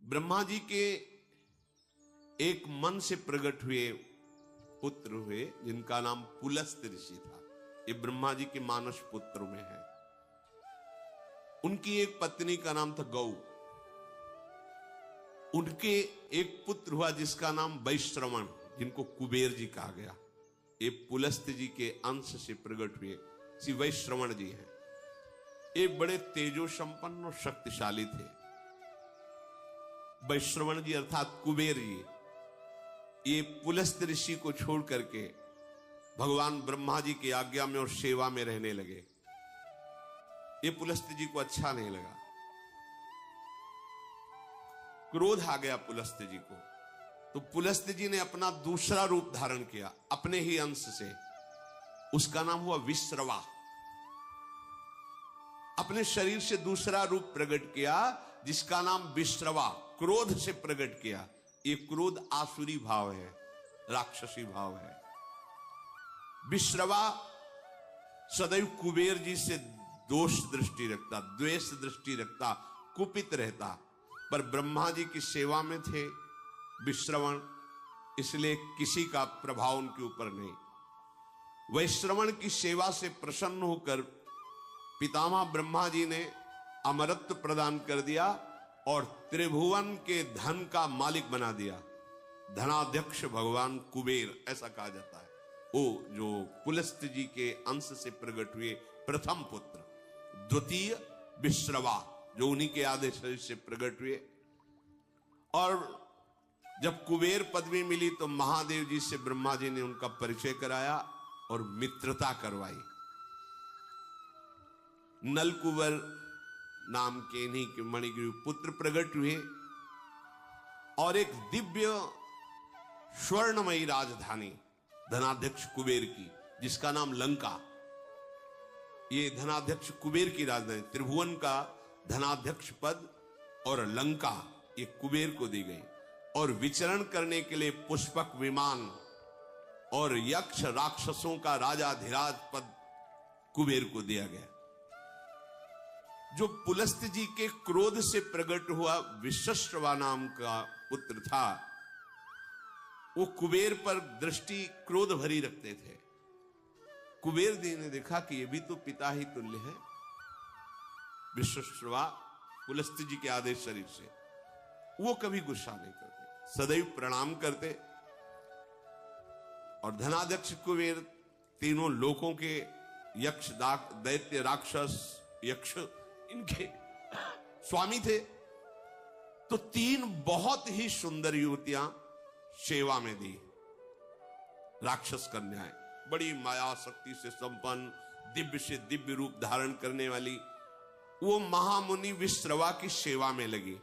ब्रह्मा जी के एक मन से प्रकट हुए पुत्र हुए जिनका नाम पुलस्त ऋषि था। ये ब्रह्मा जी के मानस पुत्र में है। उनकी एक पत्नी का नाम था गौ। उनके एक पुत्र हुआ जिसका नाम वैश्रवण, जिनको कुबेर जी कहा गया। ये पुलस्त जी के अंश से प्रकट हुए श्री वैश्रवण जी हैं। एक बड़े तेजो संपन्न और शक्तिशाली थे। वैश्रवण जी अर्थात कुबेर जी ये पुलस्त ऋषि को छोड़ करके भगवान ब्रह्मा जी की आज्ञा में और सेवा में रहने लगे। ये पुलस्त जी को अच्छा नहीं लगा, क्रोध आ गया पुलस्त जी को। तो पुलस्त जी ने अपना दूसरा रूप धारण किया अपने ही अंश से। उसका नाम हुआ विश्रवा। अपने शरीर से दूसरा रूप प्रकट किया जिसका नाम विश्रवा, क्रोध से प्रकट किया। ये क्रोध आसुरी भाव है, राक्षसी भाव है। विश्रवा सदैव कुबेर जी से दोष दृष्टि रखता, द्वेष दृष्टि रखता, कुपित रहता। पर ब्रह्मा जी की सेवा में थे विश्रवण, इसलिए किसी का प्रभाव उनके ऊपर नहीं। वैश्रवण की सेवा से प्रसन्न होकर पितामह ब्रह्मा जी ने अमरत्व प्रदान कर दिया और त्रिभुवन के धन का मालिक बना दिया। धनाध्यक्ष भगवान कुबेर ऐसा कहा जाता है। वो जो पुलस्त जी के अंश से प्रकट हुए प्रथम पुत्र, द्वितीय विश्रवा जो उन्हीं के आदेश से प्रकट हुए। और जब कुबेर पदवी मिली तो महादेव जी से ब्रह्मा जी ने उनका परिचय कराया और मित्रता करवाई। नलकुबर नाम के इन्हीं के मणिगिरि पुत्र प्रकट हुए और एक दिव्य स्वर्णमयी राजधानी धनाध्यक्ष कुबेर की, जिसका नाम लंका। ये धनाध्यक्ष कुबेर की राजधानी, त्रिभुवन का धनाध्यक्ष पद और लंका ये कुबेर को दी गई। और विचरण करने के लिए पुष्पक विमान और यक्ष राक्षसों का राजाधिराज पद कुबेर को दिया गया। जो पुलस्त जी के क्रोध से प्रकट हुआ विश्रवा नाम का पुत्र था, वो कुबेर पर दृष्टि क्रोध भरी रखते थे। कुबेर जी ने देखा कि ये भी तो पिता ही तुल्य है। विश्रवा पुलस्त जी के आदेश शरीर से वो कभी गुस्सा नहीं करते, सदैव प्रणाम करते। और धनाध्यक्ष कुबेर तीनों लोकों के यक्ष दैत्य राक्षस यक्ष इनके स्वामी थे। तो तीन बहुत ही सुंदर युवतियां सेवा में दी। राक्षस कन्याएं, बड़ी माया शक्ति से संपन्न, दिव्य से दिव्य रूप धारण करने वाली, वो महामुनि विश्रवा की सेवा में लगी।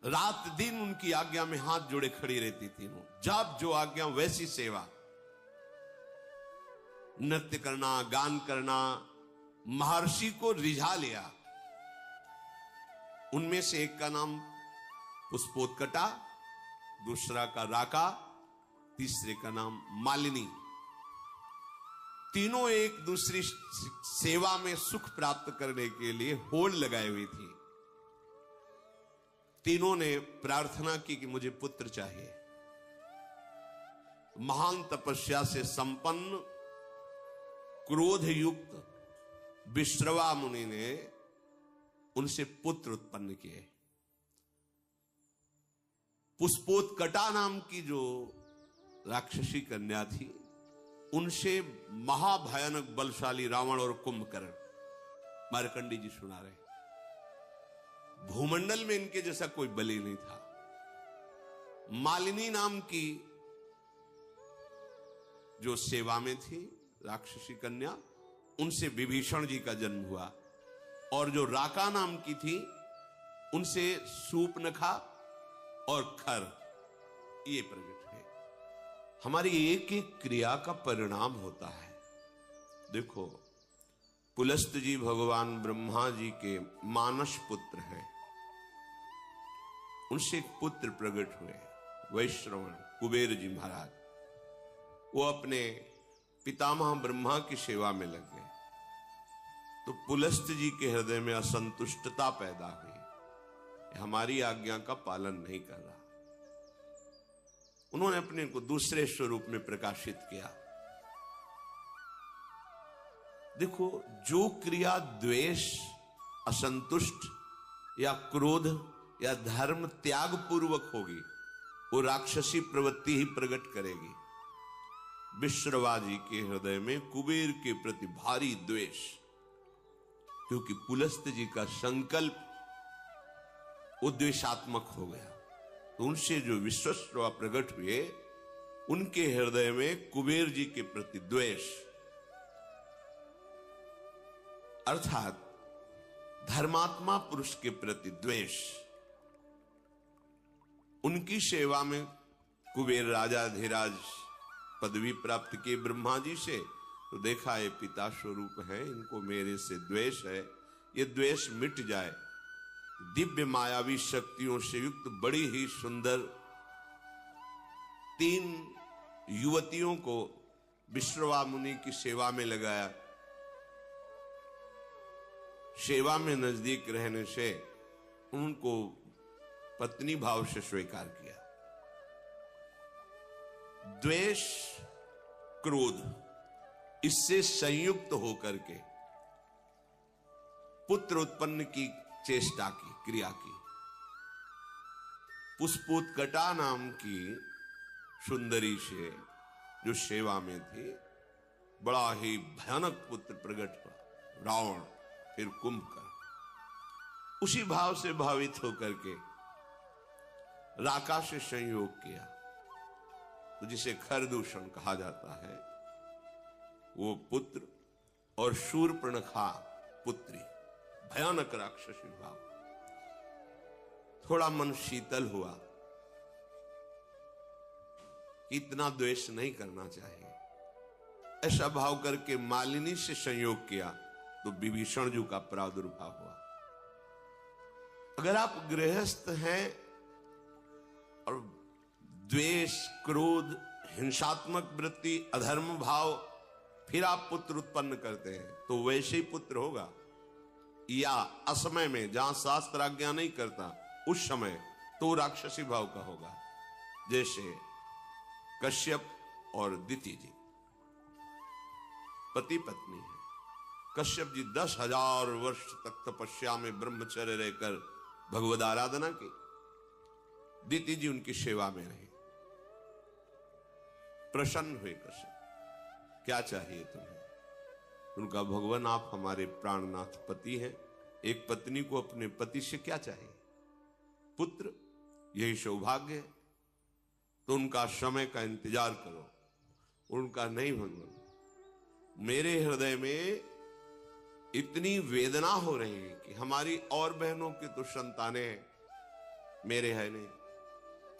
रात दिन उनकी आज्ञा में हाथ जोड़े खड़ी रहती थी। जब जो आज्ञा वैसी सेवा, नृत्य करना, गान करना, महर्षि को रिझा लिया। उनमें से एक का नाम पुष्पोत्कटा, दूसरा का राका, तीसरे का नाम मालिनी। तीनों एक दूसरी सेवा में सुख प्राप्त करने के लिए होड़ लगाई हुई थी। तीनों ने प्रार्थना की कि मुझे पुत्र चाहिए। महान तपस्या से संपन्न क्रोध युक्त विश्रवा मुनि ने उनसे पुत्र उत्पन्न किए। पुष्पोत्कटा नाम की जो राक्षसी कन्या थी, उनसे महाभयानक बलशाली रावण और कुंभकर्ण, मार्कंडी जी सुना रहे, भूमंडल में इनके जैसा कोई बलि नहीं था। मालिनी नाम की जो सेवा में थी राक्षसी कन्या, उनसे विभीषण जी का जन्म हुआ। और जो राका नाम की थी, उनसे सूपनखा और खर ये प्रकट हुए। हमारी एक एक क्रिया का परिणाम होता है। देखो, पुलस्त जी भगवान ब्रह्मा जी के मानस पुत्र हैं। उनसे एक पुत्र प्रकट हुए वैश्रवण कुबेर जी महाराज। वो अपने पितामह ब्रह्मा की सेवा में लग गए। तो पुलस्त जी के हृदय में असंतुष्टता पैदा हुई। हमारी आज्ञा का पालन नहीं कर रहा। उन्होंने अपने को दूसरे स्वरूप में प्रकाशित किया। देखो, जो क्रिया द्वेष, असंतुष्ट या क्रोध या धर्म त्याग पूर्वक होगी, वो राक्षसी प्रवृत्ति ही प्रकट करेगी। विश्रवा जी के हृदय में कुबेर के प्रति भारी द्वेष, क्योंकि पुलस्त जी का संकल्प उद्वेषात्मक हो गया। तो उनसे जो विश्वश्रवा प्रकट हुए, उनके हृदय में कुबेर जी के प्रति द्वेष, अर्थात धर्मात्मा पुरुष के प्रति द्वेष। उनकी सेवा में कुबेर राजा धीराज पदवी प्राप्त किए ब्रह्मा जी से, तो देखा ये पिता स्वरूप है, इनको मेरे से द्वेष है, ये द्वेष मिट जाए। दिव्य मायावी शक्तियों से युक्त बड़ी ही सुंदर 3 युवतियों को विश्रवा मुनि की सेवा में लगाया। सेवा में नजदीक रहने से उनको पत्नी भाव से स्वीकार किया। द्वेष, क्रोध, इससे संयुक्त होकर के पुत्र उत्पन्न की चेष्टा की, क्रिया की। पुष्पोत्कटा नाम की सुंदरी से जो सेवा में थी, बड़ा ही भयानक पुत्र प्रकट हुआ, रावण, फिर कुंभकर्ण। उसी भाव से भावित होकर के राका से संयोग किया, तो जिसे खरदूषण कहा जाता है, वो पुत्र और शूर्पणखा पुत्री, भयानक राक्षसी भाव। थोड़ा मन शीतल हुआ कि इतना द्वेष नहीं करना चाहिए। ऐसा भाव करके मालिनी से संयोग किया, तो विभीषण जी का प्रादुर्भाव हुआ। अगर आप गृहस्थ हैं और द्वेष, क्रोध, हिंसात्मक वृत्ति, अधर्म भाव, फिर आप पुत्र उत्पन्न करते हैं, तो वैसे ही पुत्र होगा। या असमय में, जहां शास्त्र आज्ञा नहीं करता, उस समय तो राक्षसी भाव का होगा। जैसे कश्यप और दिति जी पति पत्नी है। कश्यप जी 10,000 वर्ष तक तपस्या में ब्रह्मचर्य रहकर भगवद आराधना की। दिति जी उनकी सेवा में रहे। प्रसन्न हुए कश्यप, क्या चाहिए तुम्हें? उनका, भगवान आप हमारे प्राणनाथ पति हैं, एक पत्नी को अपने पति से क्या चाहिए? पुत्र, यही सौभाग्य है। तो उनका समय का इंतजार करो। उनका, नहीं भगवान, मेरे हृदय में इतनी वेदना हो रही है कि हमारी और बहनों की तो संतानें हैं, मेरे है नहीं।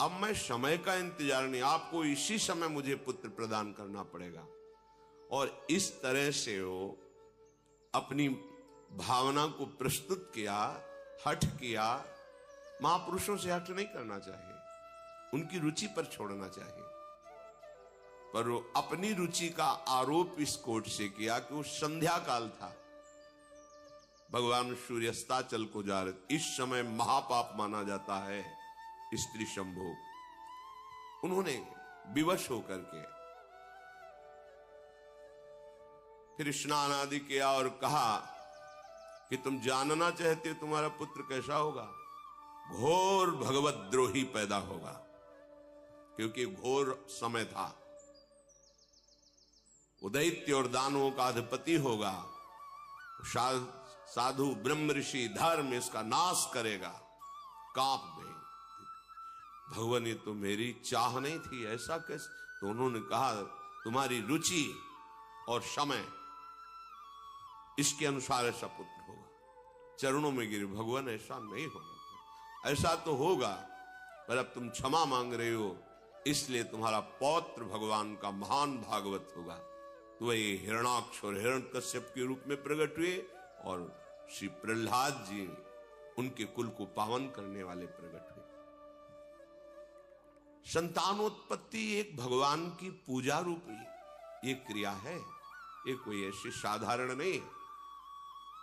अब मैं समय का इंतजार नहीं, आपको इसी समय मुझे पुत्र प्रदान करना पड़ेगा। और इस तरह से वो अपनी भावना को प्रस्तुत किया, हठ किया। महापुरुषों से हठ नहीं करना चाहिए, उनकी रुचि पर छोड़ना चाहिए। पर वो अपनी रुचि का आरोप इस कोट से किया कि वो संध्या काल था, भगवान सूर्यास्ताचल को जा रहे। इस समय महापाप माना जाता है स्त्री संभोग। उन्होंने विवश होकर के फिर स्नान आदि किया और कहा कि तुम जानना चाहते हो तुम्हारा पुत्र कैसा होगा? घोर भगवद्रोही पैदा होगा, क्योंकि घोर समय था। दैत्य और दानवों का अधिपति होगा, साधु ब्रह्म ऋषि धर्म इसका नाश करेगा। कांप गए भगवान, ये तो मेरी चाह नहीं थी, ऐसा कैसे? तो उन्होंने कहा, तुम्हारी रुचि और समय इसके अनुसार ऐसा पुत्र होगा। चरणों में गिरे, भगवान ऐसा नहीं होगा, ऐसा तो होगा, पर अब तुम क्षमा मांग रहे हो, इसलिए तुम्हारा पौत्र भगवान का महान भागवत होगा। तो वही हिरणाक्ष और हिरण्यकश्यप के रूप में प्रकट हुए, और श्री प्रहलाद जी उनके कुल को पावन करने वाले प्रकट हुए। संतानोत्पत्ति एक भगवान की पूजा रूपी एक क्रिया है, ये कोई ऐसी साधारण नहीं है।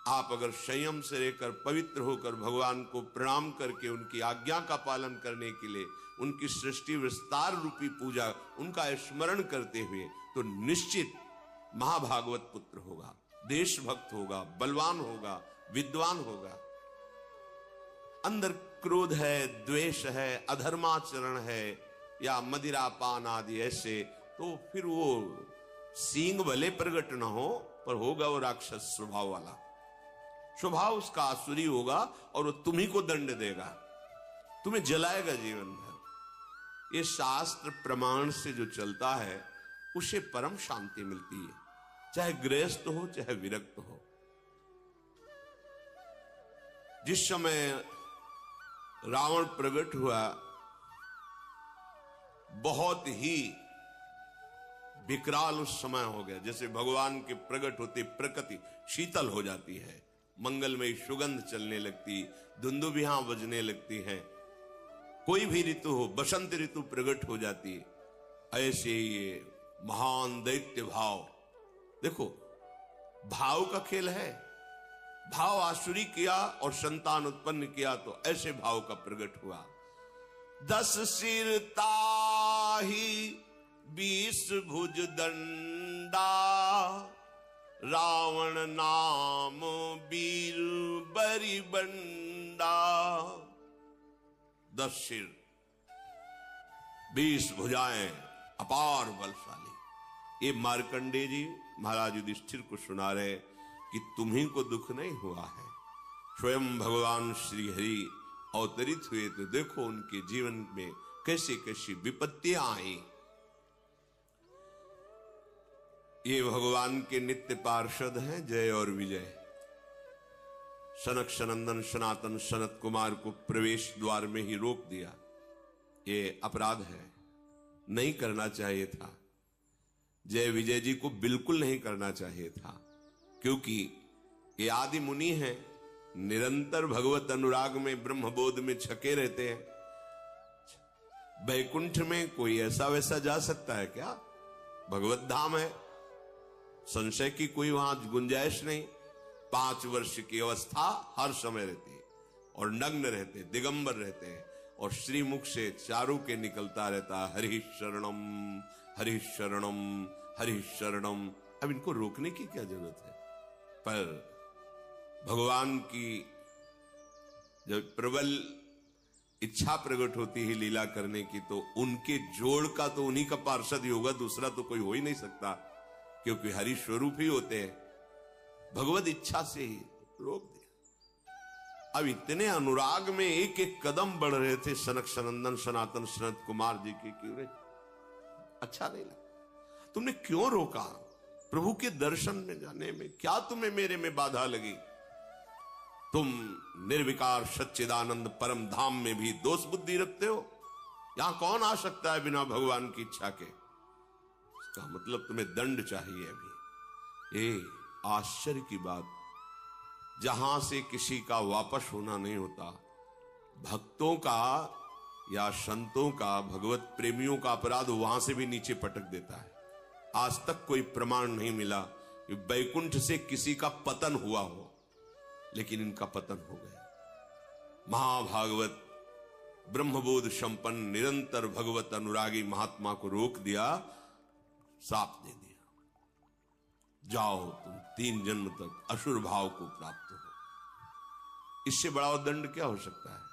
आप अगर संयम से रहकर पवित्र होकर भगवान को प्रणाम करके उनकी आज्ञा का पालन करने के लिए उनकी सृष्टि विस्तार रूपी पूजा उनका स्मरण करते हुए, तो निश्चित महाभागवत पुत्र होगा, देशभक्त होगा, बलवान होगा, विद्वान होगा। अंदर क्रोध है, द्वेष है, अधर्माचरण है या मदिरापान आदि ऐसे, तो फिर वो सींग भले प्रकट न हो पर होगा वो राक्षस स्वभाव वाला, स्वभाव उसका आसुरी होगा और वो तुम्ही को दंड देगा, तुम्हें जलाएगा जीवन भर। ये शास्त्र प्रमाण से जो चलता है उसे परम शांति मिलती है, चाहे गृहस्थ हो चाहे विरक्त हो। जिस समय रावण प्रकट हुआ, बहुत ही विकराल उस समय हो गया। जैसे भगवान के प्रकट होते प्रकृति शीतल हो जाती है, मंगलमयी सुगंध चलने लगती, दुंदुभियां बजने लगती है, कोई भी ऋतु हो, बसंत ऋतु प्रकट हो जाती है। ऐसे ये महान दैत्य भाव, देखो भाव का खेल है, भाव आसुरी किया और संतान उत्पन्न किया तो ऐसे भाव का प्रकट हुआ। 10 सिर ताही 20 भुज दंडा, रावण नाम वीर बरी बंडा। 10 सिर 20 भुजाएं, अपार बलशाली। ये मार्कंडेय जी महाराज युधिष्ठिर को सुना रहे कि तुम्ही को दुख नहीं हुआ है, स्वयं भगवान श्री हरि अवतरित हुए तो देखो उनके जीवन में कैसी कैसी विपत्तियां आई। ये भगवान के नित्य पार्षद हैं जय और विजय। सनक सनंदन सनातन सनत कुमार को प्रवेश द्वार में ही रोक दिया, ये अपराध है, नहीं करना चाहिए था। जय विजय जी को बिल्कुल नहीं करना चाहिए था, क्योंकि ये आदि मुनि हैं, निरंतर भगवत अनुराग में ब्रह्मबोध में छके रहते हैं। बैकुंठ में कोई ऐसा वैसा जा सकता है क्या? भगवत धाम है, संशय की कोई वहां गुंजाइश नहीं। 5 वर्ष की अवस्था हर समय रहती है और नग्न रहते, दिगंबर रहते हैं और श्रीमुख से चारों के निकलता रहता हरि शरणम हरि शरणम हरि शरणम। अब इनको रोकने की क्या जरूरत है? पर भगवान की जब प्रबल इच्छा प्रकट होती है लीला करने की, तो उनके जोड़ का तो उन्हीं का पार्षद ही होगा, दूसरा तो कोई हो ही नहीं सकता, क्योंकि हरि स्वरूप ही होते हैं। भगवत इच्छा से ही रोक दिया। अब इतने अनुराग में एक एक कदम बढ़ रहे थे सनक सनंदन सनातन सनत कुमार जी के, क्यों अच्छा नहीं लगा? तुमने क्यों रोका? प्रभु के दर्शन में जाने में क्या तुम्हें मेरे में बाधा लगी? तुम निर्विकार सच्चिदानंद परम धाम में भी दोष बुद्धि रखते हो। यहां कौन आ सकता है बिना भगवान की इच्छा के? इसका मतलब तुम्हें दंड चाहिए। अभी ये आश्चर्य की बात, जहां से किसी का वापस होना नहीं होता, भक्तों का या संतों का, भगवत प्रेमियों का अपराध वहां से भी नीचे पटक देता है। आज तक कोई प्रमाण नहीं मिला कि बैकुंठ से किसी का पतन हुआ हो, लेकिन इनका पतन हो गया। महाभागवत ब्रह्मबोध संपन्न निरंतर भगवत अनुरागी महात्मा को रोक दिया, साप दे दिया, जाओ तुम 3 जन्म तक असुर भाव को प्राप्त हो। इससे बड़ा दंड क्या हो सकता है?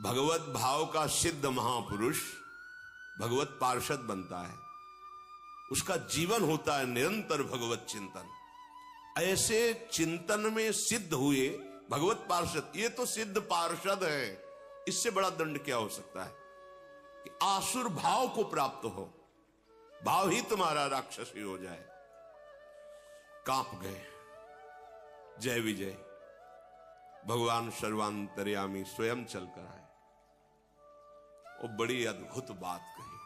भगवत भाव का सिद्ध महापुरुष भगवत पार्षद बनता है, उसका जीवन होता है निरंतर भगवत चिंतन। ऐसे चिंतन में सिद्ध हुए भगवत पार्षद, ये तो सिद्ध पार्षद है, इससे बड़ा दंड क्या हो सकता है कि आसुर भाव को प्राप्त हो, भाव ही तुम्हारा राक्षसी हो जाए। कांप गए। जय विजय भगवान सर्वांतर्यामी स्वयं चलकर आए और बड़ी अद्भुत बात कही।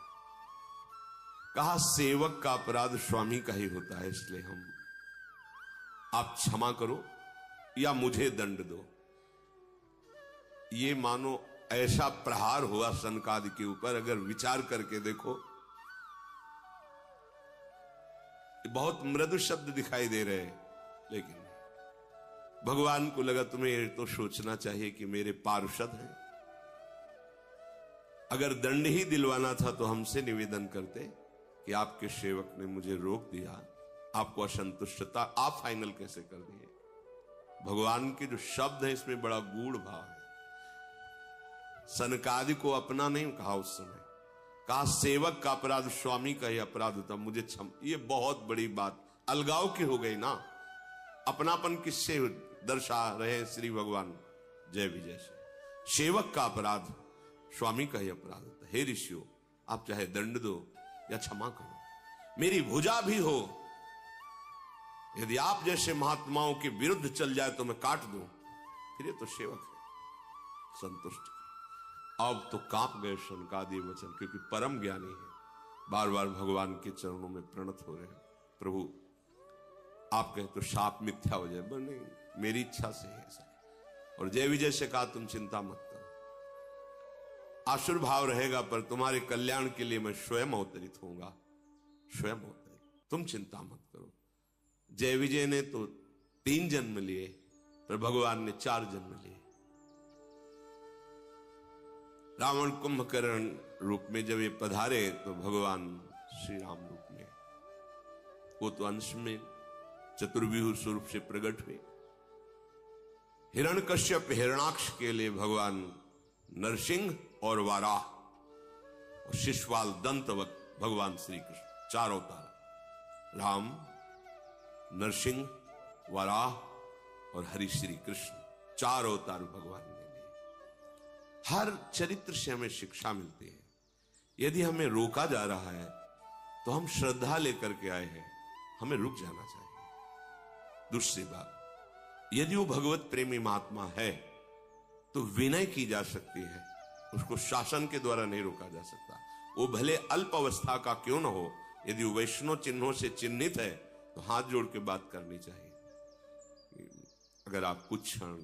कहा सेवक का अपराध स्वामी का ही होता है, इसलिए हम आप क्षमा करो या मुझे दंड दो। ये मानो ऐसा प्रहार हुआ सनकादि के ऊपर, अगर विचार करके देखो, बहुत मृदु शब्द दिखाई दे रहे हैं, लेकिन भगवान को लगा तुम्हें ये तो सोचना चाहिए कि मेरे पार्षद हैं, अगर दंड ही दिलवाना था तो हमसे निवेदन करते कि आपके सेवक ने मुझे रोक दिया, आपको असंतुष्टता, आप फाइनल कैसे कर दिए। भगवान के जो शब्द है इसमें बड़ा गूढ़ भाव है। सनकादि को अपना नहीं कहा उस समय, कहा सेवक का अपराध स्वामी का ही अपराध होता, मुझे क्षम। ये बहुत बड़ी बात अलगाव की हो गई ना। अपनापन किससे दर्शा रहे श्री भगवान जय विजय से। सेवक का अपराध स्वामी का ही अपराध होता। हे ऋषियों, आप चाहे दंड दो या क्षमा करो, मेरी भुजा भी हो, यदि आप जैसे महात्माओं के विरुद्ध चल जाए तो मैं काट दूं, फिर ये तो सेवक है। संतुष्ट अब तो कांप गए शनकादि वचन, क्योंकि परम ज्ञानी है। बार बार भगवान के चरणों में प्रणत हो रहे हैं, प्रभु आप कहे तो शाप मिथ्या हो जाए, नहीं, मेरी इच्छा से है ऐसा। और जय विजय से कहा तुम चिंता मत करो, आसुर भाव रहेगा पर तुम्हारे कल्याण के लिए मैं स्वयं अवतरित होऊंगा, स्वयं अवतरित, तुम चिंता मत करो। जय विजय ने तो 3 जन्म लिए, पर भगवान ने 4 जन्म लिए। रावण कुंभकर्ण रूप में जब ये पधारे तो भगवान श्री राम रूप में, वो तो अंश में चतुर्व्यूह स्वरूप से प्रकट हुए। हिरण्यकश्यप हिरणाक्ष के लिए भगवान नरसिंह और वाराह और शिशुपाल दंतवत भगवान श्री कृष्ण, 4 अवतार, राम, नरसिंह, वाराह और हरि श्री कृष्ण, 4 अवतार भगवान ने लिए। हर चरित्र से हमें शिक्षा मिलती है। यदि हमें रोका जा रहा है तो हम श्रद्धा लेकर के आए हैं, हमें रुक जाना चाहिए। दूसरी बात, यदि वो भगवत प्रेमी महात्मा है तो विनय की जा सकती है, उसको शासन के द्वारा नहीं रोका जा सकता। वो भले अल्प अवस्था का क्यों न हो, यदि वो वैष्णव चिन्हों से चिन्हित है तो हाथ जोड़ के बात करनी चाहिए। अगर आप कुछ क्षण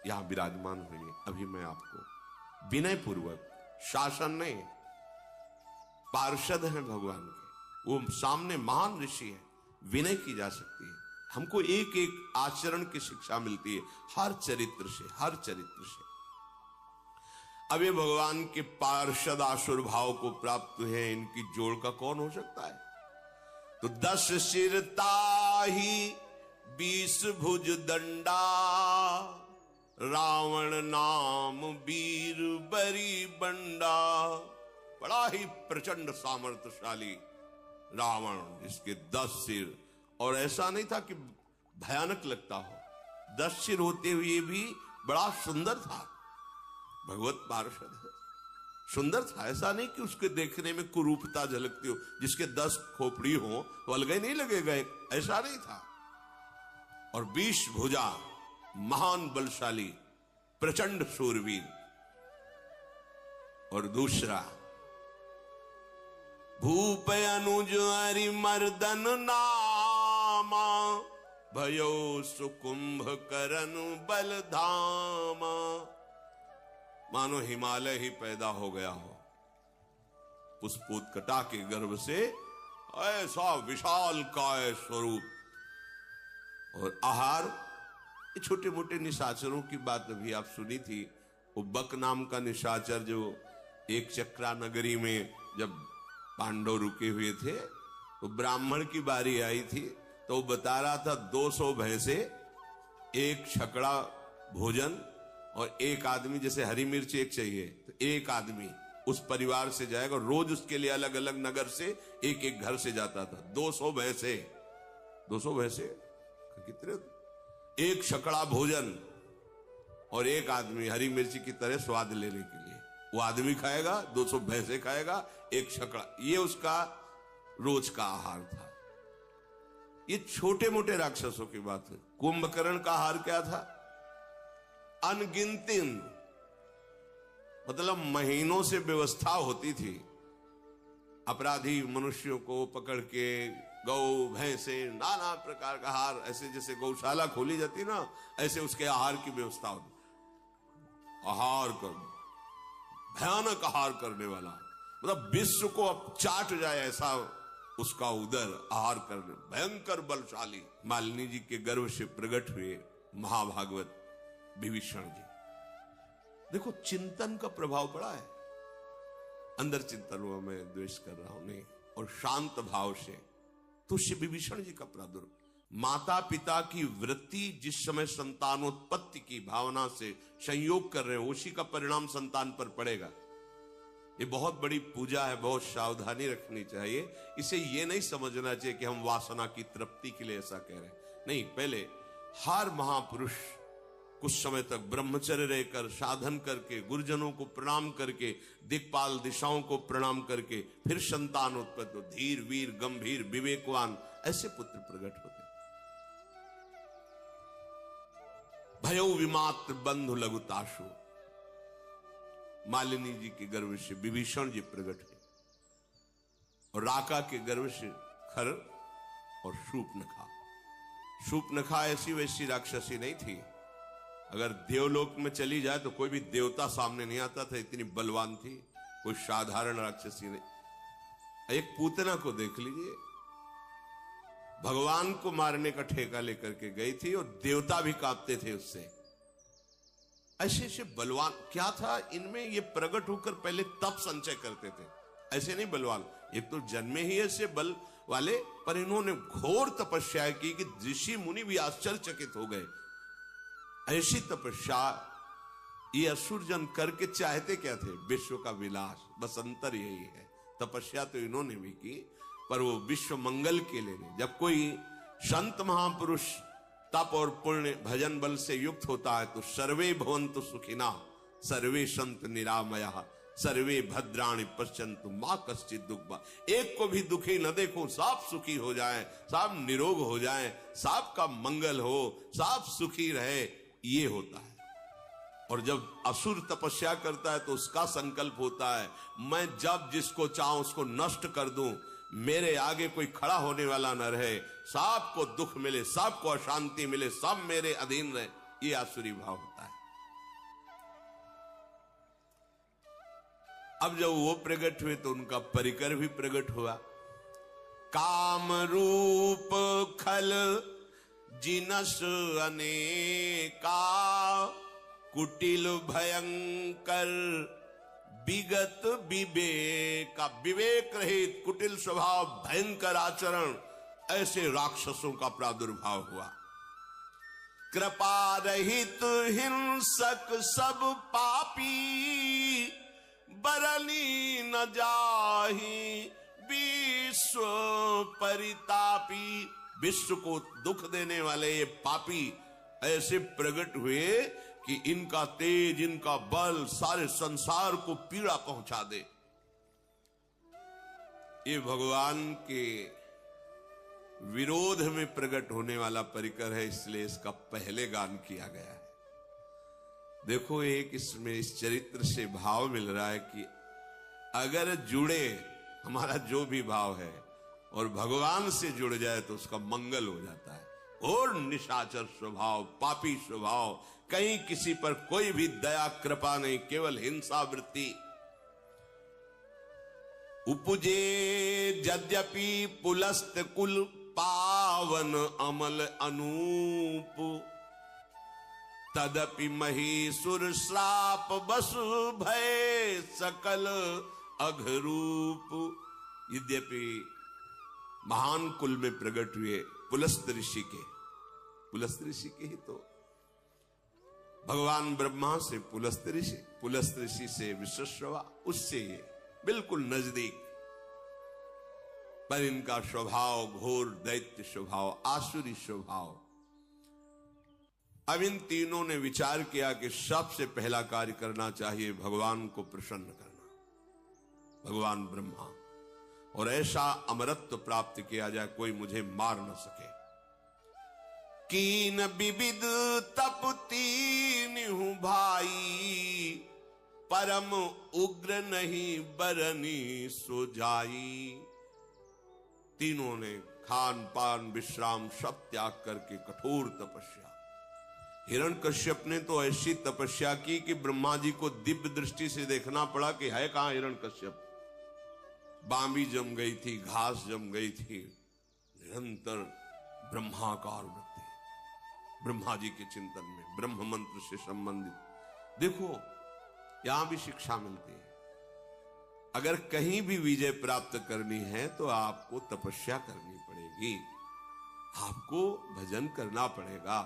यहां विराजमान हुए, अभी मैं आपको विनय पूर्वक, शासन नहीं, पार्षद हैं भगवान के, वो सामने महान ऋषि है, विनय की जा सकती है। हमको एक एक आचरण की शिक्षा मिलती है हर चरित्र से, हर चरित्र से। अब ये भगवान के पार्षद आसुर भाव को प्राप्त है, इनकी जोड़ का कौन हो सकता है? तो 10 सिर ताही 20 भुज दंडा, रावण नाम वीर बरी बंडा। बड़ा ही प्रचंड सामर्थ्यशाली रावण, जिसके 10 सिर, और ऐसा नहीं था कि भयानक लगता हो, 10 सिर होते हुए भी बड़ा सुंदर था। भगवत पार्षद है, सुंदर था, ऐसा नहीं कि उसके देखने में कुरूपता झलकती हो, जिसके 10 खोपड़ी हो तो अलग नहीं लगेगा, ऐसा नहीं था। और 20 भुजा, महान बलशाली, प्रचंड शूरवीर। और दूसरा, भूप अनुज हरि मर्दन नामा, भयो सुकुंभ करनु बलधामा। मानो हिमालय ही पैदा हो गया हो, पुष्पोत कटा के गर्भ से, ऐसा विशाल काय स्वरूप। और आहार, ये छोटे मोटे निशाचरों की बात अभी आप सुनी थी। वो बक नाम का निशाचर जो एक चक्रा नगरी में जब पांडव रुके हुए थे तो ब्राह्मण की बारी आई थी, तो वो बता रहा था 200 भैंसे, 1 छकड़ा भोजन, और 1 आदमी, जैसे हरी मिर्च 1 चाहिए तो 1 आदमी उस परिवार से जाएगा, रोज उसके लिए अलग अलग नगर से एक एक घर से जाता था। 200 भैंसे, 200 भैंसे कितने, 1 छकड़ा भोजन और 1 आदमी हरी मिर्ची की तरह स्वाद लेने के लिए। वो आदमी खाएगा, 200 भैंसे खाएगा, 1 छकड़ा, ये उसका रोज का आहार था। ये छोटे मोटे राक्षसों की बात है। कुंभकर्ण का आहार क्या था? अनगिनती, मतलब महीनों से व्यवस्था होती थी, अपराधी मनुष्यों को पकड़ के गौ भैंसे नाना प्रकार का आहार, ऐसे जैसे गौशाला खोली जाती ना, ऐसे उसके आहार की व्यवस्था होती। आहार कर, भयानक आहार करने वाला, मतलब विश्व को अब चाट जाए ऐसा उसका उदर, आहार करने, भयंकर बलशाली। मालिनी जी के गर्भ से प्रकट हुए महाभागवत विभीषण जी। देखो चिंतन का प्रभाव पड़ा है। अंदर चिंतन हुआ मैं द्वेष कर रहा हूं नहीं, और शांत भाव से तो श्री विभीषण जी का प्रादुर्भाव, माता पिता की वृत्ति जिस समय संतानोत्पत्ति की भावना से संयोग कर रहे हो उसी का परिणाम संतान पर पड़ेगा। ये बहुत बड़ी पूजा है, बहुत सावधानी रखनी चाहिए। इसे ये नहीं समझना चाहिए कि हम वासना की तृप्ति के लिए ऐसा कह रहे हैं, नहीं। पहले हर महापुरुष कुछ समय तक ब्रह्मचर्य रहकर साधन करके गुरुजनों को प्रणाम करके दिक्पाल दिशाओं को प्रणाम करके फिर संतान उत्पत्ति, धीर वीर गंभीर विवेकवान ऐसे पुत्र प्रकट होते। भयो विमात्र बंधु लघुताशु, मालिनी जी के गर्भ से विभीषण जी प्रकट हुए, और राका के गर्भ से खर और शूर्पणखा। शूर्पणखा ऐसी वैसी राक्षसी नहीं थी, अगर देवलोक में चली जाए तो कोई भी देवता सामने नहीं आता था, इतनी बलवान थी, कोई साधारण राक्षसी नहीं। एक पूतना को देख लीजिए, भगवान को मारने का ठेका लेकर के गई थी और देवता भी कांपते थे उससे। ऐसे ऐसे बलवान क्या था इनमें, ये प्रकट होकर पहले तप संचय करते थे, ऐसे नहीं बलवान, एक तो जन्मे ही ऐसे बल वाले, पर इन्होंने घोर तपस्या की कि ऋषि मुनि भी आश्चर्यचकित हो गए। ऐसी तपस्या ये असुरजन करके चाहते क्या थे, विश्व का विलास, बस अंतर यही है। तपस्या तो इन्होंने भी की पर वो विश्व मंगल के लिए नहीं। जब कोई संत महापुरुष तप और पुण्य भजन बल से युक्त होता है तो सर्वे भवन्तु सुखिना सर्वे संत निरामया सर्वे भद्राणि पश्यन्तु मां कश्चित् दुःखा। एक को भी दुखी न देखो, सब सुखी हो जाए, सब निरोग हो जाए, सबका मंगल हो, सब सुखी रहे, ये होता है। और जब असुर तपस्या करता है तो उसका संकल्प होता है मैं जब जिसको चाहूं उसको नष्ट कर दूं, मेरे आगे कोई खड़ा होने वाला न रहे, सबको दुख मिले, सबको अशांति मिले, सब मेरे अधीन रहे, ये आसुरी भाव होता है। अब जब वो प्रकट हुए तो उनका परिकर भी प्रकट हुआ। काम रूप खल जिनस अनेका कुटिल भयंकर विगत विवेका। विवेक रहित कुटिल स्वभाव भयंकर आचरण, ऐसे राक्षसों का प्रादुर्भाव हुआ। कृपा रहित हिंसक सब पापी बरनी न जाहि विश्व परितापी। विश्व को दुख देने वाले ये पापी ऐसे प्रकट हुए कि इनका तेज, इनका बल सारे संसार को पीड़ा पहुंचा दे। ये भगवान के विरोध में प्रकट होने वाला परिकर है, इसलिए इसका पहले गान किया गया है। देखो एक इसमें इस चरित्र से भाव मिल रहा है कि अगर जुड़े हमारा जो भी भाव है और भगवान से जुड़ जाए तो उसका मंगल हो जाता है। और निशाचर स्वभाव, पापी स्वभाव, कहीं किसी पर कोई भी दया कृपा नहीं, केवल हिंसा वृत्ति। उपजे यद्यपि पुलस्त कुल पावन अमल अनूप तदपि महीसुर श्राप बसु भय सकल अघरूप। यद्यपि महान कुल में प्रकट हुए पुलस्त ऋषि के, पुलस्त ऋषि के ही तो भगवान ब्रह्मा से पुलस्त ऋषि, पुलस्त ऋषि से विश्वश्रवा, उससे ये बिल्कुल नजदीक, पर इनका स्वभाव घोर दैत्य स्वभाव, आसुरी स्वभाव। अब इन तीनों ने विचार किया कि सबसे पहला कार्य करना चाहिए भगवान को प्रसन्न करना, भगवान ब्रह्मा, और ऐसा अमरत्व प्राप्त किया जाए कोई मुझे मार न सके। कीन विविध तप तीनहु भाई परम उग्र नहीं बरनी सो जाई। तीनों ने खान पान विश्राम सब त्याग करके कठोर तपस्या। हिरण्यकश्यप ने तो ऐसी तपस्या की कि ब्रह्मा जी को दिव्य दृष्टि से देखना पड़ा कि है कहां हिरण्यकश्यप। बांबी जम गई थी, घास जम गई थी, निरंतर ब्रह्माकार वृत्ति। ब्रह्मा जी के चिंतन में, ब्रह्म मंत्र से संबंधित। देखो यहां भी शिक्षा मिलती है, अगर कहीं भी विजय प्राप्त करनी है तो आपको तपस्या करनी पड़ेगी, आपको भजन करना पड़ेगा,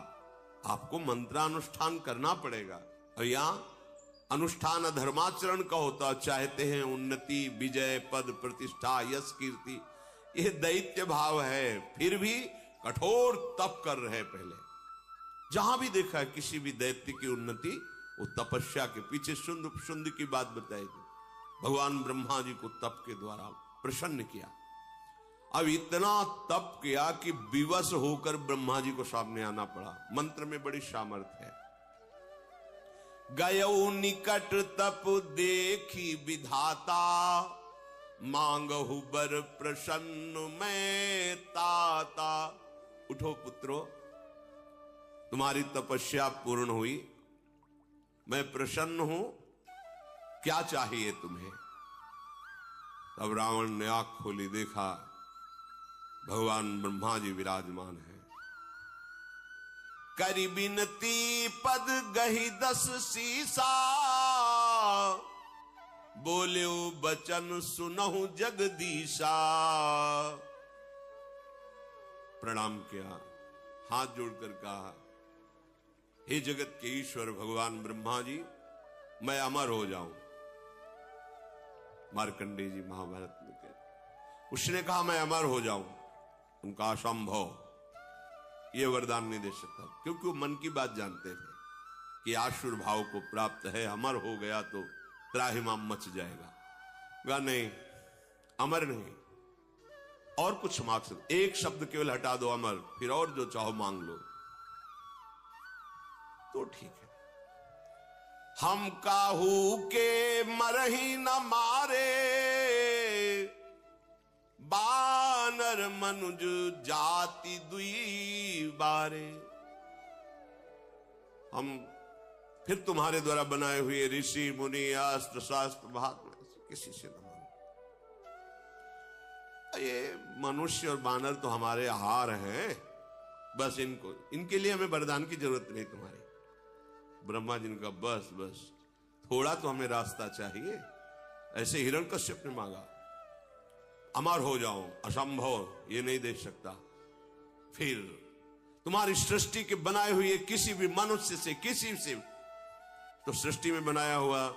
आपको मंत्रानुष्ठान करना पड़ेगा। और यहां अनुष्ठान धर्माचरण का होता, चाहते हैं उन्नति, विजय, पद, प्रतिष्ठा, यश, कीर्ति, यह दैत्य भाव है, फिर भी कठोर तप कर रहे। पहले जहां भी देखा है किसी भी दैत्य की उन्नति, वो तपस्या के पीछे। शुंड की बात बताई थी, भगवान ब्रह्मा जी को तप के द्वारा प्रसन्न किया। अब इतना तप किया कि विवश होकर ब्रह्मा जी को सामने आना पड़ा। मंत्र में बड़ी सामर्थ्य है। गयो निकट तप देखी विधाता, मांगहु बर प्रसन्न मैं ताता। उठो पुत्रो, तुम्हारी तपस्या पूर्ण हुई, मैं प्रसन्न हूं, क्या चाहिए तुम्हें? तब रावण ने आंख खोली, देखा भगवान ब्रह्मा जी विराजमान है। करी बिनती पद गही 10 सीसा, बोल्यो बचन सुनहु जगदीशा। प्रणाम किया, हाथ जोड़कर कहा, हे जगत के ईश्वर भगवान ब्रह्मा जी, मैं अमर हो जाऊं। मार्कंडेय जी महाभारत में कहते, उसने कहा मैं अमर हो जाऊं। उनका असंभव, ये वरदान नहीं दे सकता, क्योंकि वो मन की बात जानते थे कि आसुर भाव को प्राप्त है, अमर हो गया तो त्राहिमाम मच जाएगा। कहा नहीं, अमर नहीं, और कुछ मांग सकते, एक शब्द केवल हटा दो अमर, फिर और जो चाहो मांग लो तो ठीक है। हम काहू के मरही न मारे, बानर मनुज जाति दुई बारे। हम फिर तुम्हारे द्वारा बनाए हुए ऋषि मुनि अस्त्र शास्त्र महात्मा किसी से न मानो। ये मनुष्य और बानर तो हमारे आहार हैं, बस इनके लिए हमें वरदान की जरूरत नहीं तुम्हारी। ब्रह्मा जी ने कहा बस बस, थोड़ा तो हमें रास्ता चाहिए। ऐसे हिरण्यकश्यप ने मांगा, अमर हो जाऊं, असंभव, ये नहीं दे सकता। फिर तुम्हारी सृष्टि के बनाए हुए किसी भी मनुष्य से, किसी से, तो सृष्टि में बनाया हुआ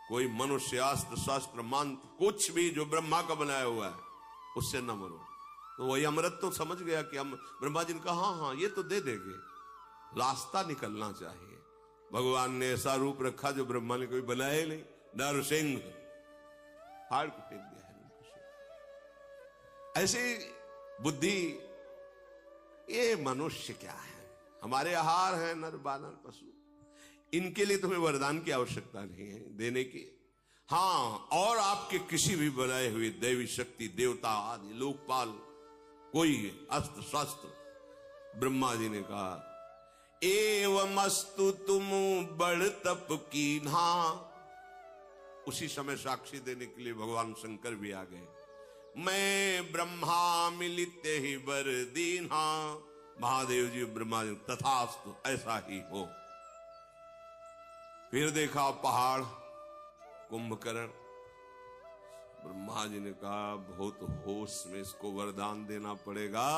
कोई मनुष्य, अस्त्र शास्त्र मंत्र, कुछ भी जो ब्रह्मा का बनाया हुआ है, उससे न मरो। तो वही अमृत तो समझ गया कि हम, ब्रह्मा जी ने कहा हाँ हाँ ये तो दे देंगे, रास्ता निकलना चाहिए। भगवान ने ऐसा रूप रखा जो ब्रह्मा ने कोई बनाया ही नहीं, नरसिंह, फाड़ को फेंक दिया है। ऐसी बुद्धि, ये मनुष्य क्या है, हमारे आहार है नर बानर पशु, इनके लिए तुम्हें वरदान की आवश्यकता नहीं है देने की। हां, और आपके किसी भी बनाए हुए दैवी शक्ति, देवता आदि लोकपाल, कोई अस्त्र शस्त्र। ब्रह्मा जी ने कहा एवमस्तु तुम बड़ तप कीन्हा। उसी समय साक्षी देने के लिए भगवान शंकर भी आ गए। मैं ब्रह्मा मिलित ही बर दीन्हा। महादेव जी ब्रह्मा जी, तथास्तु, ऐसा ही हो। फिर देखा पहाड़, कुंभकर्ण। ब्रह्मा जी ने कहा बहुत होश में इसको वरदान देना पड़ेगा,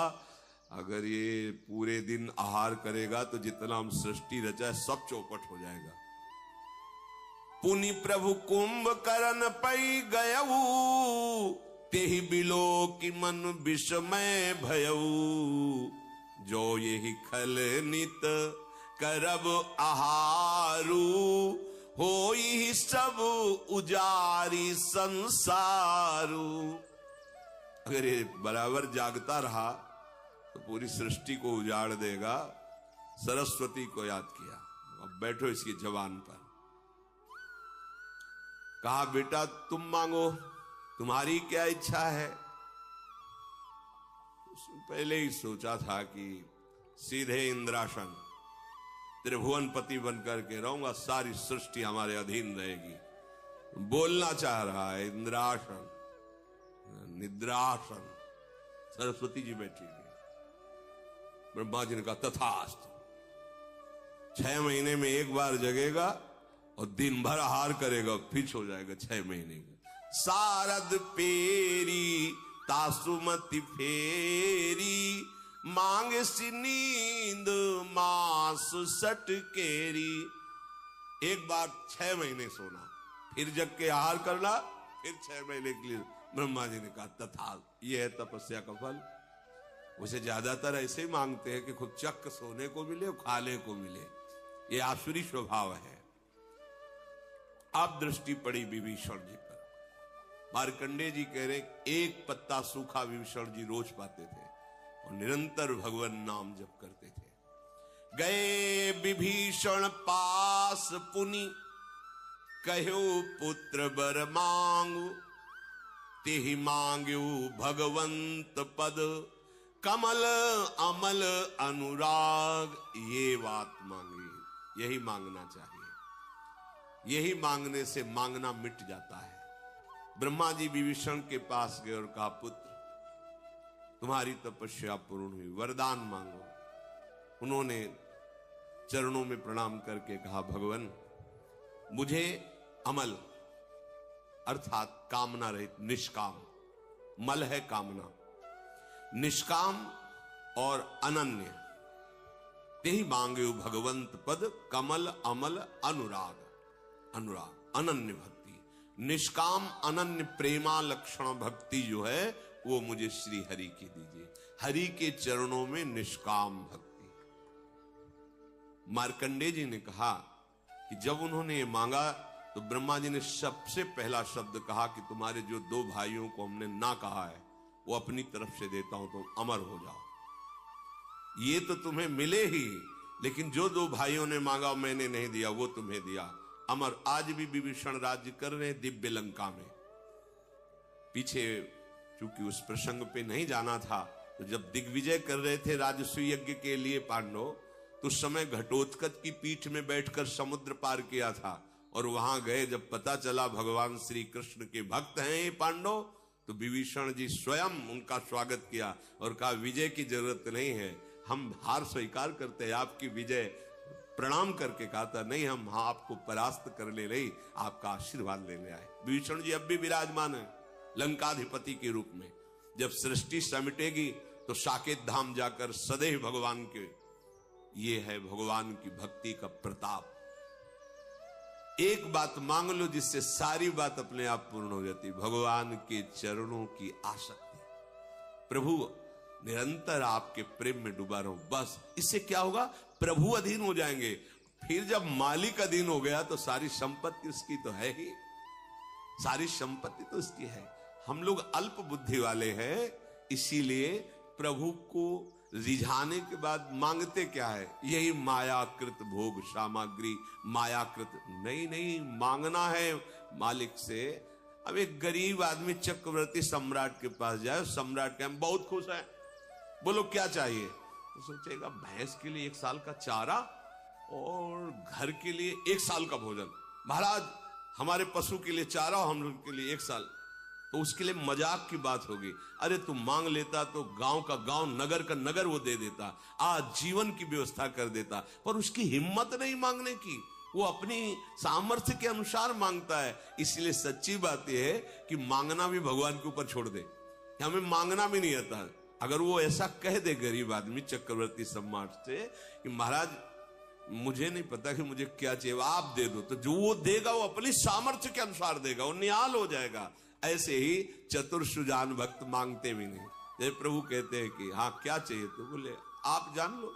अगर ये पूरे दिन आहार करेगा तो जितना हम सृष्टि रचा है सब चौपट हो जाएगा। पुनि प्रभु कुंभकर्ण पै गयऊ, तेहि बिलो की मन विषमय भयऊ। जो यही खल नित करब आहारू, होई सब उजारी संसारू। अगर ये बराबर जागता रहा तो पूरी सृष्टि को उजाड़ देगा। सरस्वती को याद किया, अब बैठो इसकी जबान पर। कहा बेटा तुम मांगो, तुम्हारी क्या इच्छा है? पहले ही सोचा था कि सीधे इंद्रासन, त्रिभुवनपति बनकर के रहूंगा, सारी सृष्टि हमारे अधीन रहेगी। बोलना चाह रहा है इंद्रासन, निद्रासन। सरस्वती जी बैठी हुई। ब्रह्मा जी ने कहा तथास्तु, 6 महीने में एक बार जगेगा और दिन भर आहार करेगा, फिर सो जाएगा 6 महीने का। सारद पेरी तासुमति फेरी, मांगे सी नींद मास सटकेरी। एक बार 6 महीने सोना, फिर जग के आहार करना, फिर 6 महीने के लिए। ब्रह्मा जी ने कहा तथा, यह है तपस्या का फल। उसे ज्यादातर ऐसे ही मांगते हैं कि खुद चक्क सोने को मिले, खाने को मिले। ये आसुरी स्वभाव है। अब दृष्टि पड़ी विभीषण जी पर। मार्कंडेय जी कह रहे एक पत्ता सूखा विभीषण जी रोज पाते थे और निरंतर भगवान नाम जप करते थे। गए विभीषण पास पुनि, कहो पुत्र बर मांगु, तेहि मांग्यो भगवंत पद, कमल अमल अनुराग। ये बात मांगी, यही मांगना चाहिए। यही मांगने से मांगना मिट जाता है। ब्रह्मा जी विभीषण के पास गए और कहा पुत्र तुम्हारी तपस्या पूर्ण हुई, वरदान मांगो। उन्होंने चरणों में प्रणाम करके कहा भगवान मुझे अमल अर्थात कामना रहित निष्काम, मल है कामना, निष्काम और अनन्य, तेहि मांगे भगवंत पद, कमल अमल अनुराग। अनुराग अनन्य भक्ति, निष्काम अनन्य प्रेमा लक्षण भक्ति जो है वो मुझे श्री हरि की दीजिए। हरि के चरणों में निष्काम भक्ति। मार्कंडेय जी ने कहा कि जब उन्होंने ये मांगा तो ब्रह्मा जी ने सबसे पहला शब्द कहा कि तुम्हारे जो 2 भाइयों को हमने ना कहा है वो अपनी तरफ से देता हूं, तुम अमर हो जाओ। ये तो तुम्हें मिले ही, लेकिन जो 2 भाइयों ने मांगा मैंने नहीं दिया, वो तुम्हें दिया। अमर आज भी विभीषण राज्य कर रहे हैं दिव्य लंका में। पीछे चूंकि उस प्रसंग पे नहीं जाना था, तो जब दिग्विजय कर रहे थे राजसूय यज्ञ के लिए पांडव, तो उस समय घटोत्कच की पीठ में बैठकर समुद्र पार किया था। और वहां गए, जब पता चला भगवान श्री कृष्ण के भक्त हैं ये पांडव, तो विभीषण जी स्वयं उनका स्वागत किया और कहा विजय की जरूरत नहीं है, हम हार स्वीकार करते हैं, आपकी विजय। प्रणाम करके कहा था नहीं, हम आपको परास्त कर ले रही, आपका आशीर्वाद लेने आए। विभीषण जी अब भी विराजमान है लंकाधिपति के रूप में। जब सृष्टि समिटेगी तो साकेत धाम जाकर सदैव भगवान के, ये है भगवान की भक्ति का प्रताप। एक बात मांग लो जिससे सारी बात अपने आप पूर्ण हो जाती, भगवान के चरणों की आसक्ति। प्रभु निरंतर आपके प्रेम में डूबा रहो, बस। इससे क्या होगा, प्रभु अधीन हो जाएंगे। फिर जब मालिक अधीन हो गया तो सारी संपत्ति उसकी तो है ही, सारी संपत्ति तो उसकी है। हम लोग अल्प बुद्धि वाले हैं, इसीलिए प्रभु को रिझाने के बाद मांगते क्या है, यही मायाकृत भोग सामग्री, मायाकृत। नहीं, मांगना है मालिक से। अब एक गरीब आदमी चक्रवर्ती सम्राट के पास जाए, सम्राट के हम बहुत खुश हैं, बोलो क्या चाहिए, तो सोचेगा भैंस के लिए 1 साल का चारा और घर के लिए 1 साल का भोजन। महाराज हमारे पशु के लिए चारा और हम लोग के लिए 1 साल। तो उसके लिए मजाक की बात होगी, अरे तुम मांग लेता तो गांव का गांव, नगर का नगर वो दे देता, आज जीवन की व्यवस्था कर देता। पर उसकी हिम्मत नहीं मांगने की, वो अपनी सामर्थ्य के अनुसार मांगता है। इसलिए सच्ची बात यह है कि मांगना भी भगवान के ऊपर छोड़ दे, हमें मांगना भी नहीं आता। अगर वो ऐसा कह दे गरीब आदमी चक्रवर्ती सम्राट से कि महाराज मुझे नहीं पता कि मुझे क्या चाहिए, आप दे दो, तो जो वो देगा वो अपनी सामर्थ्य के अनुसार देगा, वो निहाल हो जाएगा। ऐसे ही चतुर सुजान भक्त मांगते भी नहीं। जब प्रभु कहते हैं कि हाँ क्या चाहिए, तो बोले आप जान लो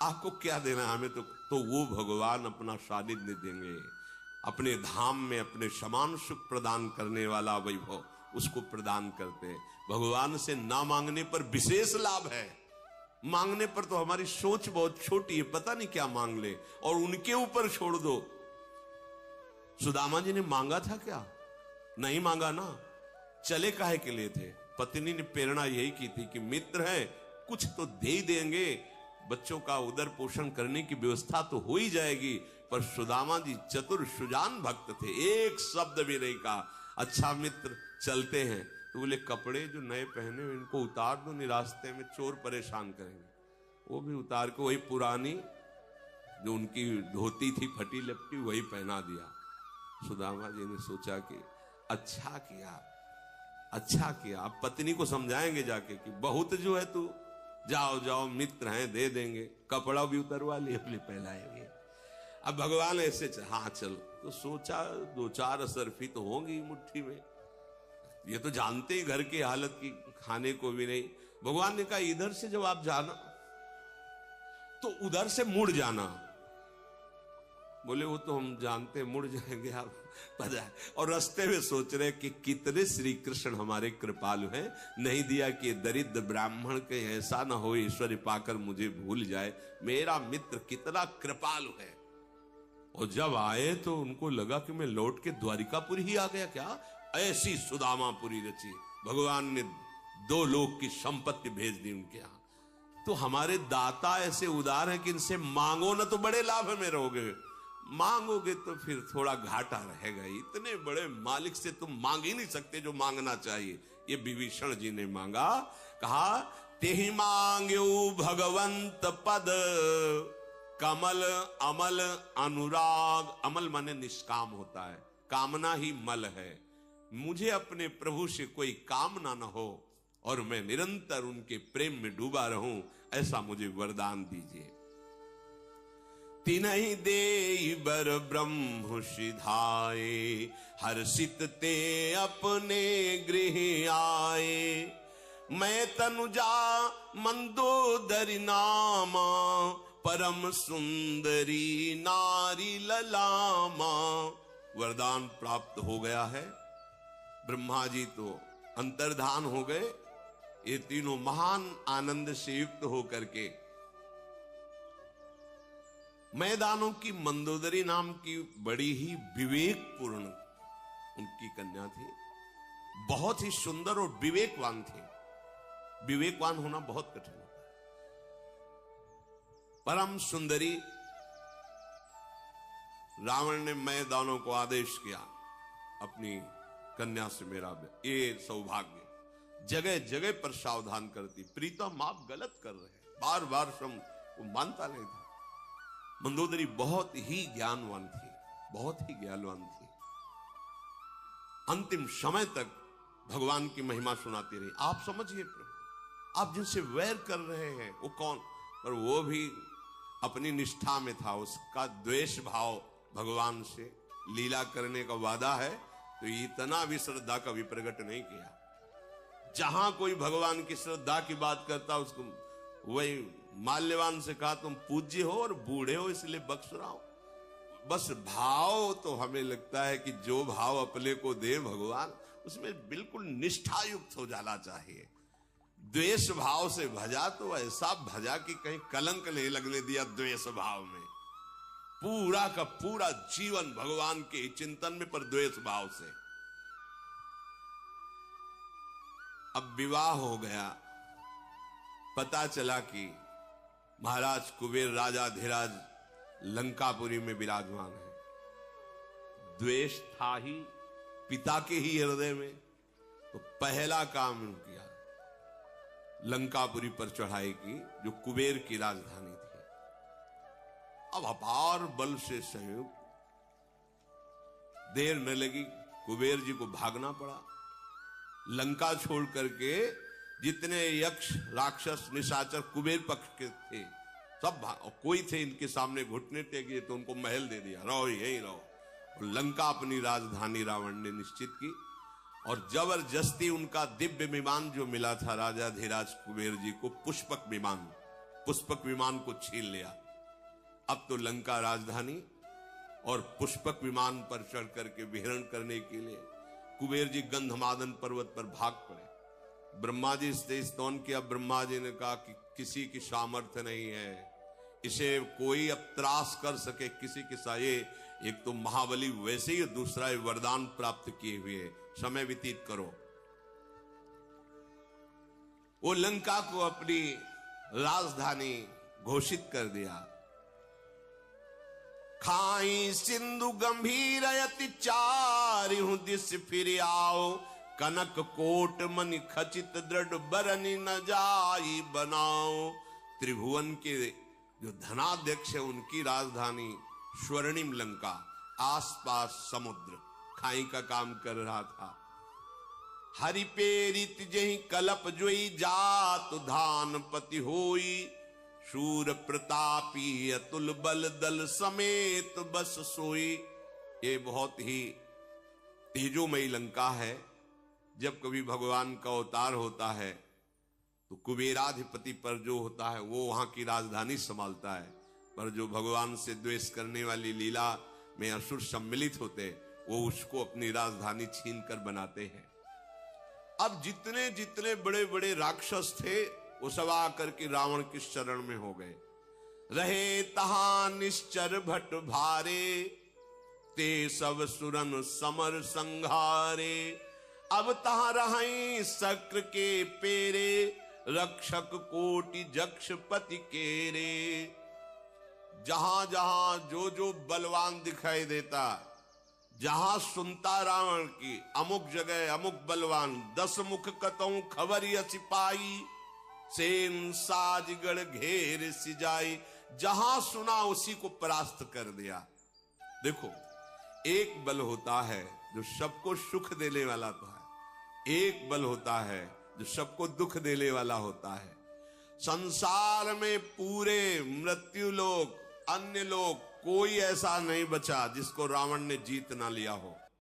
आपको क्या देना है हमें, तो वो भगवान अपना सानिध्य देंगे, अपने धाम में अपने समान सुख प्रदान करने वाला वैभव उसको प्रदान करते हैं। भगवान से ना मांगने पर विशेष लाभ है, मांगने पर तो हमारी सोच बहुत छोटी है, पता नहीं क्या मांग ले, और उनके ऊपर छोड़ दो। सुदामा जी ने मांगा था क्या, नहीं मांगा ना, चले काहे के लिए थे। पत्नी ने प्रेरणा यही की थी कि मित्र है कुछ तो दे ही देंगे, बच्चों का उदर पोषण करने की व्यवस्था तो हो ही जाएगी। पर सुदामा जी चतुर सुजान भक्त थे, एक शब्द भी नहीं कहा। अच्छा मित्र चलते हैं, तो बोले कपड़े जो नए पहने हुए इनको उतार दो, नहीं रास्ते में चोर परेशान करेंगे। वो भी उतार के वही पुरानी जो उनकी धोती थी फटी लपटी वही पहना दिया। सुदामा जी ने सोचा कि अच्छा किया, अच्छा किया। अब पत्नी को समझाएंगे जाके कि बहुत जो है तू, जाओ जाओ मित्र हैं दे देंगे, कपड़ा भी उतरवा लिए अपने पहनाएंगे। अब भगवान ऐसे हाँ चलो, तो सोचा 2-4 असरफी तो होंगी मुट्ठी में, ये तो जानते ही घर की हालत की, खाने को भी नहीं। भगवान ने कहा इधर से जब आप जाना तो उधर से मुड़ जाना। बोले वो तो हम जानते मुड़ जाएंगे आप पता है। और रास्ते में सोच रहे कि कितने श्री कृष्ण हमारे कृपालु हैं, नहीं दिया कि दरिद्र ब्राह्मण के ऐसा ना हो ईश्वर पाकर मुझे भूल जाए, मेरा मित्र कितना कृपालु है। और जब आए तो उनको लगा कि मैं लौट के द्वारिकापुरी ही आ गया क्या। ऐसी सुदामापुरी रची, भगवान ने 2 लोक की संपत्ति भेज दी उनके यहां। तो हमारे दाता ऐसे उदार हैं कि इनसे मांगो ना तो बड़े लाभ में रहोगे, मांगोगे तो फिर थोड़ा घाटा रहेगा। इतने बड़े मालिक से तुम मांग ही नहीं सकते जो मांगना चाहिए। ये विभीषण जी ने मांगा, कहा तेहि मांग्यो भगवंत पद, कमल अमल अनुराग। अमल माने निष्काम होता है, कामना ही मल है। मुझे अपने प्रभु से कोई कामना न हो और मैं निरंतर उनके प्रेम में डूबा रहूं, ऐसा मुझे वरदान दीजिए। तिनहि देहि बर ब्रह्म सिधाए, हर्षित ते अपने गृह आए। मैं तनुजा मंदोदरी नामा, परम सुंदरी नारी ललामा। वरदान प्राप्त हो गया है। ब्रह्मा जी तो अंतर्धान हो गए। ये तीनों महान आनंद से युक्त होकर के मैदानों की मंदोदरी नाम की बड़ी ही विवेकपूर्ण उनकी कन्या थी, बहुत ही सुंदर और विवेकवान थी। विवेकवान होना बहुत कठिन होता है। परम सुंदरी। रावण ने मैदानों को आदेश किया अपनी कन्या से मेरा ये सौभाग्य। जगह जगह पर सावधान करती, प्रीतम आप गलत कर रहे हैं, बार बार वो मानता नहीं था। मंदोदरी बहुत ही ज्ञानवान थी, बहुत ही ज्ञानवान थी। अंतिम समय तक भगवान की महिमा सुनाती रही। आप समझिए प्रभु, आप जिनसे वैर कर रहे हैं वो कौन, पर वो भी अपनी निष्ठा में था। उसका द्वेष भाव भगवान से लीला करने का वादा है, तो इतना भी श्रद्धा कभी प्रकट नहीं किया। जहां कोई भगवान की श्रद्धा की बात करता, उसको वही माल्यवान से कहा तुम पूज्य हो और बूढ़े हो इसलिए बख्श रहा हूं। बस भाव तो हमें लगता है कि जो भाव अपने को दे भगवान, उसमें बिल्कुल निष्ठा युक्त हो जाना चाहिए। द्वेष भाव से भजा तो ऐसा भजा कि कहीं कलंक नहीं लगने दिया द्वेष भाव में। पूरा का पूरा जीवन भगवान के चिंतन में, पर द्वेष भाव से। अब विवाह हो गया, पता चला कि महाराज कुबेर राजाधिराज लंकापुरी में विराजमान है। द्वेष था ही पिता के ही हृदय में, तो पहला काम किया लंकापुरी पर चढ़ाई की, जो कुबेर की राजधानी थी। अब अपार बल से संयुक्त, देर न लगी, कुबेर जी को भागना पड़ा। लंका छोड़ करके जितने यक्ष राक्षस निशाचर कुबेर पक्ष के थे सब कोई थे इनके सामने घुटने टेके, तो उनको महल दे दिया, रहो यही रहो। और लंका अपनी राजधानी रावण ने निश्चित की, और जबरदस्ती उनका दिव्य विमान जो मिला था राजाधिराज कुबेर जी को, पुष्पक विमान को छीन लिया। अब तो लंका राजधानी और पुष्पक विमान पर चढ़ करके विहरण करने के लिए कुबेर जी गंधमादन पर्वत पर भाग पड़े। ब्रह्मा जी से स्तवन किया। ब्रह्मा जी ने कहा कि किसी की सामर्थ्य नहीं है, इसे कोई अब त्रास कर सके किसी के साये। एक तो महाबली वैसे ही, दूसरा वरदान प्राप्त किए हुए, समय व्यतीत करो। वो लंका को अपनी राजधानी घोषित कर दिया। खाई सिंधु गंभीर अति चारिहु दिस फिर आओ, कनक कोट मनि खचित दृढ़ बरनि न जाई बनाओ। त्रिभुवन के जो धनाध्यक्ष है उनकी राजधानी स्वर्णिम लंका, आसपास समुद्र, खाई का काम कर रहा था। हरि पेरित जहि कलप जोई, जात धान पति होई, शूर प्रतापी अतुल बल दल समेत बस सोई। ये बहुत ही तेजोमयी लंका है। जब कभी भगवान का अवतार होता है तो कुबेराधिपति पर जो होता है वो वहां की राजधानी संभालता है, पर जो भगवान से द्वेष करने वाली लीला में असुर सम्मिलित होते वो उसको अपनी राजधानी छीन कर बनाते हैं। अब जितने जितने बड़े बड़े राक्षस थे वो सब आकर के रावण के शरण में हो गए। रहे तहां निश्चर भट भारे, ते सब सुरन समर संघारे। अब तहां रहे शक्र के पेरे, रक्षक कोटि जक्ष पति केरे। जहां जहां जो जो बलवान दिखाई देता, जहां सुनता रावण की अमुक जगह अमुक बलवान, 10 मुख कतऊ खबर सिपाही, सेन साजगढ़ घेर सिजाई। जहां सुना उसी को परास्त कर दिया। देखो, एक बल होता है जो सबको सुख देने वाला तो है, एक बल होता है जो सबको दुख देने वाला होता है। संसार में पूरे मृत्यु लोक, अन्य लोक, कोई ऐसा नहीं बचा जिसको रावण ने जीत ना लिया हो।